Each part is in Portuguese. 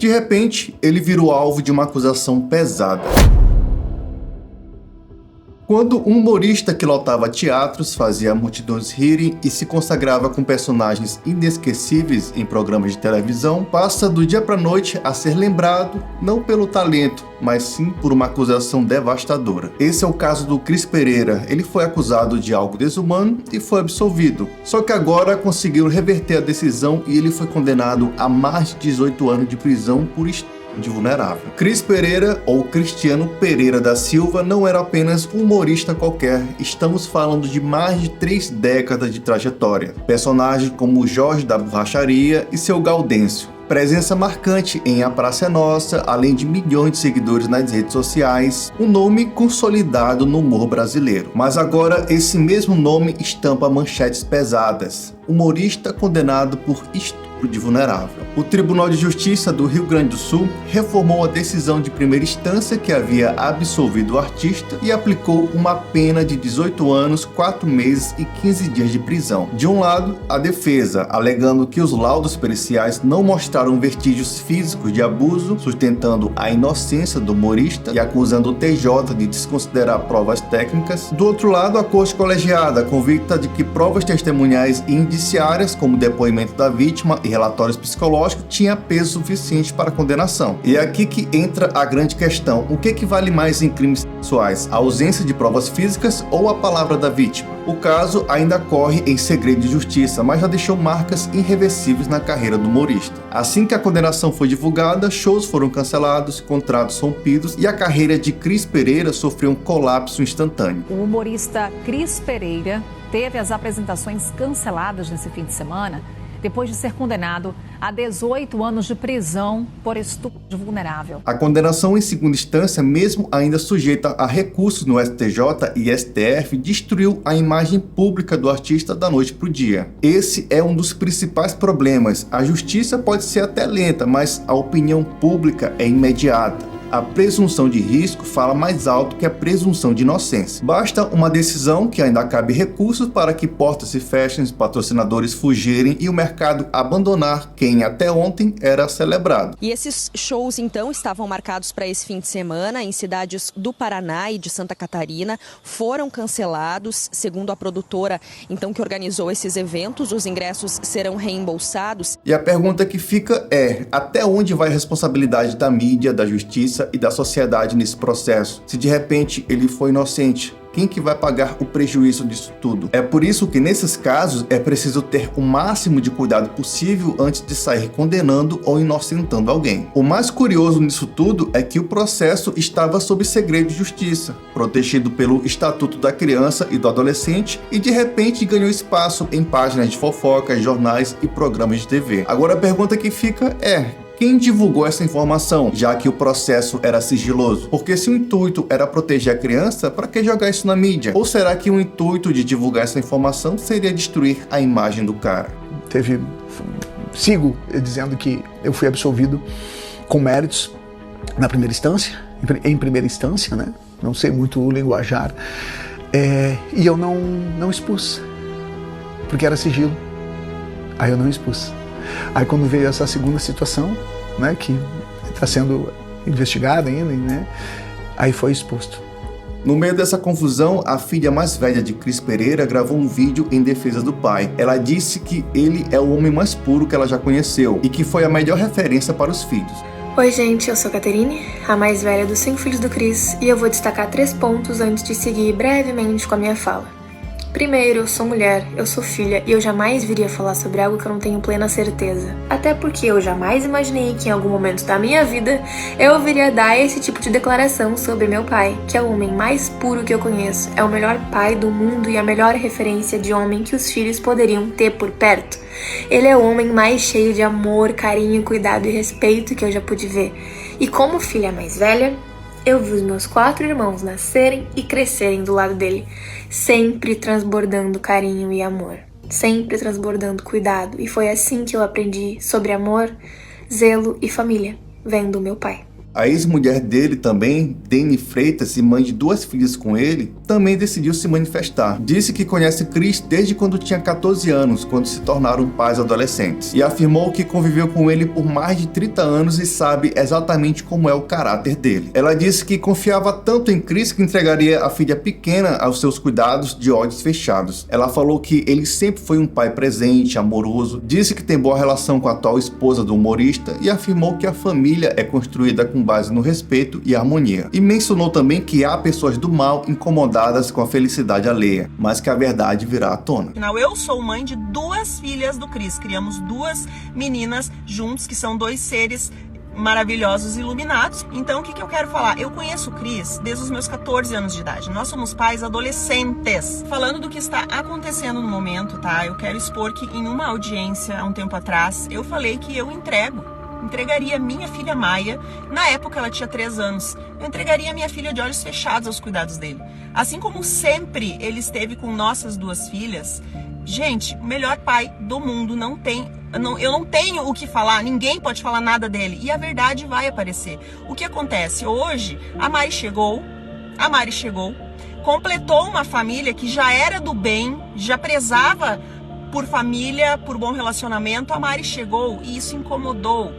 De repente, ele virou alvo de uma acusação pesada. Quando um humorista que lotava teatros, fazia multidões rirem e se consagrava com personagens inesquecíveis em programas de televisão, passa do dia para a noite a ser lembrado não pelo talento, mas sim por uma acusação devastadora. Esse é o caso do Cris Pereira. Ele foi acusado de algo desumano e foi absolvido. Só que agora conseguiram reverter a decisão e ele foi condenado a mais de 18 anos de prisão por estupro de vulnerável. Cris Pereira, ou Cristiano Pereira da Silva, não era apenas um humorista qualquer. Estamos falando de mais de 3 décadas de trajetória. Personagens como Jorge da Borracharia e seu Gaudêncio. Presença marcante em A Praça é Nossa, além de milhões de seguidores nas redes sociais, um nome consolidado no humor brasileiro. Mas agora esse mesmo nome estampa manchetes pesadas. Humorista condenado por estupro de vulnerável. O Tribunal de Justiça do Rio Grande do Sul reformou a decisão de primeira instância que havia absolvido o artista e aplicou uma pena de 18 anos, 4 meses e 15 dias de prisão. De um lado, a defesa, alegando que os laudos periciais não mostraram vestígios físicos de abuso, sustentando a inocência do humorista e acusando o TJ de desconsiderar provas técnicas. Do outro lado, a corte colegiada, convicta de que provas testemunhais e indiciárias, como depoimento da vítima e relatórios psicológicos, tinha peso suficiente para a condenação. E é aqui que entra a grande questão: o que vale mais em crimes sexuais? A ausência de provas físicas ou a palavra da vítima? O caso ainda corre em segredo de justiça, mas já deixou marcas irreversíveis na carreira do humorista. Assim que a condenação foi divulgada, shows foram cancelados, contratos rompidos e a carreira de Cris Pereira sofreu um colapso instantâneo. O humorista Cris Pereira teve as apresentações canceladas nesse fim de semana depois de ser condenado a 18 anos de prisão por estupro de vulnerável. A condenação em segunda instância, mesmo ainda sujeita a recursos no STJ e STF, destruiu a imagem pública do artista da noite para o dia. Esse é um dos principais problemas. A justiça pode ser até lenta, mas a opinião pública é imediata. A presunção de risco fala mais alto que a presunção de inocência. Basta uma decisão que ainda cabe recursos para que portas se fechem, patrocinadores fugirem e o mercado abandonar quem até ontem era celebrado. E esses shows, então, estavam marcados para esse fim de semana em cidades do Paraná e de Santa Catarina. Foram cancelados, segundo a produtora, então, que organizou esses eventos. Os ingressos serão reembolsados. E a pergunta que fica é: até onde vai a responsabilidade da mídia, da justiça e da sociedade nesse processo? Se de repente ele foi inocente, quem que vai pagar o prejuízo disso tudo? É por isso que nesses casos é preciso ter o máximo de cuidado possível antes de sair condenando ou inocentando alguém. O mais curioso nisso tudo é que o processo estava sob segredo de justiça, protegido pelo Estatuto da Criança e do Adolescente, e de repente ganhou espaço em páginas de fofocas, jornais e programas de TV. Agora a pergunta que fica é: quem divulgou essa informação, já que o processo era sigiloso? Porque se o intuito era proteger a criança, para que jogar isso na mídia? Ou será que o intuito de divulgar essa informação seria destruir a imagem do cara? Sigo dizendo que eu fui absolvido com méritos na primeira instância, em primeira instância, né? Não sei muito o linguajar, e eu não expus, porque era sigilo. Aí eu não expus. Aí quando veio essa segunda situação, né, que está sendo investigada ainda, né, aí foi exposto. No meio dessa confusão, a filha mais velha de Cris Pereira gravou um vídeo em defesa do pai. Ela disse que ele é o homem mais puro que ela já conheceu e que foi a melhor referência para os filhos. Oi gente, eu sou a Caterine, a mais velha dos 5 filhos do Cris, e eu vou destacar 3 pontos antes de seguir brevemente com a minha fala. Primeiro, eu sou mulher, eu sou filha e eu jamais viria falar sobre algo que eu não tenho plena certeza. Até porque eu jamais imaginei que em algum momento da minha vida eu viria dar esse tipo de declaração sobre meu pai, que é o homem mais puro que eu conheço, é o melhor pai do mundo e a melhor referência de homem que os filhos poderiam ter por perto. Ele é o homem mais cheio de amor, carinho, cuidado e respeito que eu já pude ver. E como filha mais velha, eu vi os meus 4 irmãos nascerem e crescerem do lado dele, sempre transbordando carinho e amor, sempre transbordando cuidado. E foi assim que eu aprendi sobre amor, zelo e família, vendo o meu pai. A ex-mulher dele também, Deni Freitas, e mãe de 2 filhas com ele, também decidiu se manifestar. Disse que conhece Cris desde quando tinha 14 anos, quando se tornaram pais adolescentes, e afirmou que conviveu com ele por mais de 30 anos e sabe exatamente como é o caráter dele. Ela disse que confiava tanto em Cris que entregaria a filha pequena aos seus cuidados de olhos fechados. Ela falou que ele sempre foi um pai presente, amoroso, disse que tem boa relação com a atual esposa do humorista e afirmou que a família é construída com base no respeito e harmonia. E mencionou também que há pessoas do mal incomodadas com a felicidade alheia, mas que a verdade virá à tona. Afinal, eu sou mãe de 2 filhas do Cris, criamos 2 meninas juntos, que são 2 seres maravilhosos e iluminados. Então, o que eu quero falar? Eu conheço o Cris desde os meus 14 anos de idade. Nós somos pais adolescentes. Falando do que está acontecendo no momento, tá? Eu quero expor que em uma audiência, há um tempo atrás, eu falei que eu entregaria minha filha Maia, na época ela tinha 3 anos, eu entregaria minha filha de olhos fechados aos cuidados dele. Assim como sempre ele esteve com nossas 2 filhas, gente, o melhor pai do mundo, eu não tenho o que falar, ninguém pode falar nada dele, e a verdade vai aparecer. O que acontece? Hoje, a Mari chegou, completou uma família que já era do bem, já prezava por família, por bom relacionamento. A Mari chegou e isso incomodou,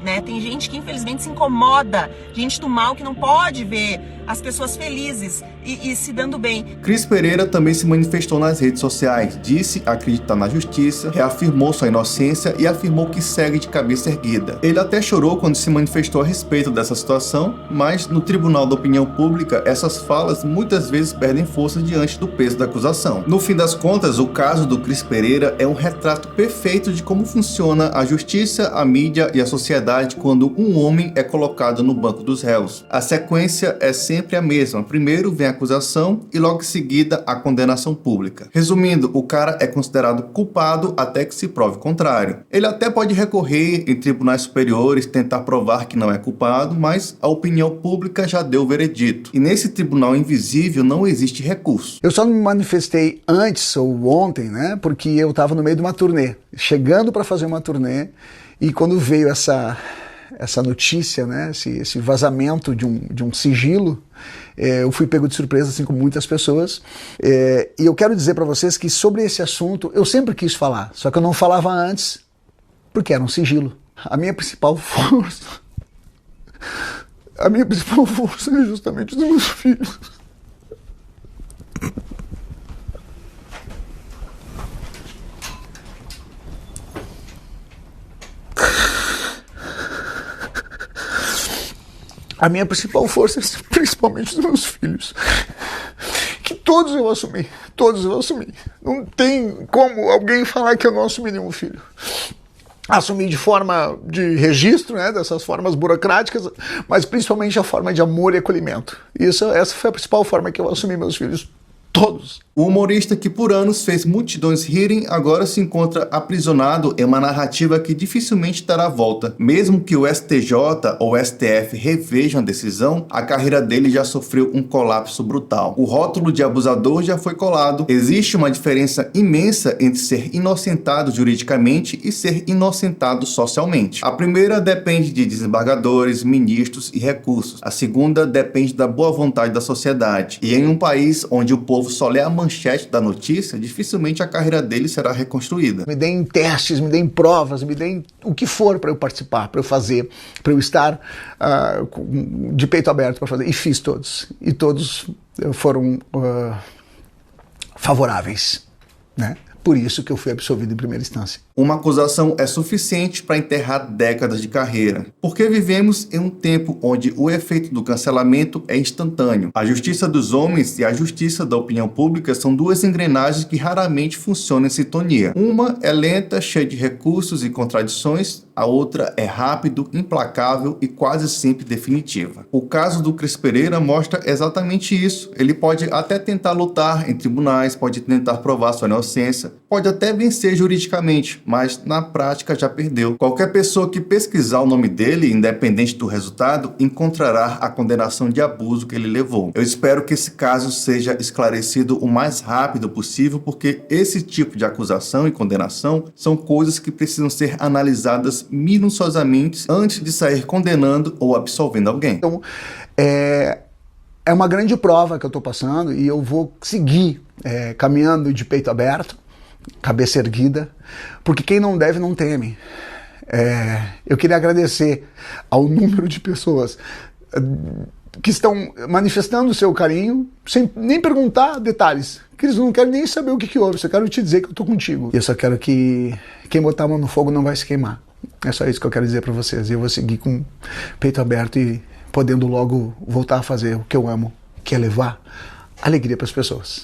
né? Tem gente que infelizmente se incomoda, gente do mal que não pode ver as pessoas felizes e se dando bem. Cris Pereira também se manifestou nas redes sociais, disse acreditar na justiça, reafirmou sua inocência e afirmou que segue de cabeça erguida. Ele até chorou quando se manifestou a respeito dessa situação, mas no Tribunal da Opinião Pública essas falas muitas vezes perdem força diante do peso da acusação. No fim das contas, o caso do Cris Pereira é um retrato perfeito de como funciona a justiça, a mídia e a sociedade quando um homem é colocado no banco dos réus. A sequência é sempre a mesma. Primeiro vem a acusação e logo em seguida a condenação pública. Resumindo, o cara é considerado culpado até que se prove o contrário. Ele até pode recorrer em tribunais superiores, tentar provar que não é culpado, mas a opinião pública já deu o veredito. E nesse tribunal invisível não existe recurso. Eu só não me manifestei antes ou ontem, né? Porque eu estava no meio de uma turnê, chegando para fazer uma turnê, e quando veio essa notícia, né, esse vazamento de um sigilo, eu fui pego de surpresa, assim como muitas pessoas, e eu quero dizer para vocês que sobre esse assunto eu sempre quis falar, só que eu não falava antes, porque era um sigilo. A minha principal força é justamente dos meus filhos. A minha principal força é principalmente dos meus filhos, que todos eu assumi. Não tem como alguém falar que eu não assumi nenhum filho. Assumi de forma de registro, né, dessas formas burocráticas, mas principalmente a forma de amor e acolhimento. Essa foi a principal forma que eu assumi meus filhos. Todos. O humorista que por anos fez multidões rirem agora se encontra aprisionado em uma narrativa que dificilmente dará volta. Mesmo que o STJ ou o STF revejam a decisão, a carreira dele já sofreu um colapso brutal. O rótulo de abusador já foi colado. Existe uma diferença imensa entre ser inocentado juridicamente e ser inocentado socialmente. A primeira depende de desembargadores, ministros e recursos. A segunda depende da boa vontade da sociedade. E em um país onde o povo só lê a manchete da notícia, dificilmente a carreira dele será reconstruída. Me deem testes, me deem provas, me deem o que for para eu participar, para eu fazer, para eu estar de peito aberto para fazer. E fiz todos. E todos foram favoráveis, né? Por isso que eu fui absolvido em primeira instância. Uma acusação é suficiente para enterrar décadas de carreira, porque vivemos em um tempo onde o efeito do cancelamento é instantâneo. A justiça dos homens e a justiça da opinião pública são 2 engrenagens que raramente funcionam em sintonia. Uma é lenta, cheia de recursos e contradições, a outra é rápido, implacável e quase sempre definitiva. O caso do Cris Pereira mostra exatamente isso. Ele pode até tentar lutar em tribunais, pode tentar provar sua inocência, pode até vencer juridicamente, mas na prática já perdeu. Qualquer pessoa que pesquisar o nome dele, independente do resultado, encontrará a condenação de abuso que ele levou. Eu espero que esse caso seja esclarecido o mais rápido possível, porque esse tipo de acusação e condenação são coisas que precisam ser analisadas minuciosamente antes de sair condenando ou absolvendo alguém. Então, é uma grande prova que eu estou passando e eu vou seguir caminhando de peito aberto, cabeça erguida, porque quem não deve não teme. Eu queria agradecer ao número de pessoas que estão manifestando o seu carinho sem nem perguntar detalhes, que eles não querem nem saber o que houve, só quero te dizer que eu estou contigo. E eu só quero que quem botar a mão no fogo não vai se queimar. É só isso que eu quero dizer para vocês. E eu vou seguir com o peito aberto e podendo logo voltar a fazer o que eu amo, que é levar alegria para as pessoas.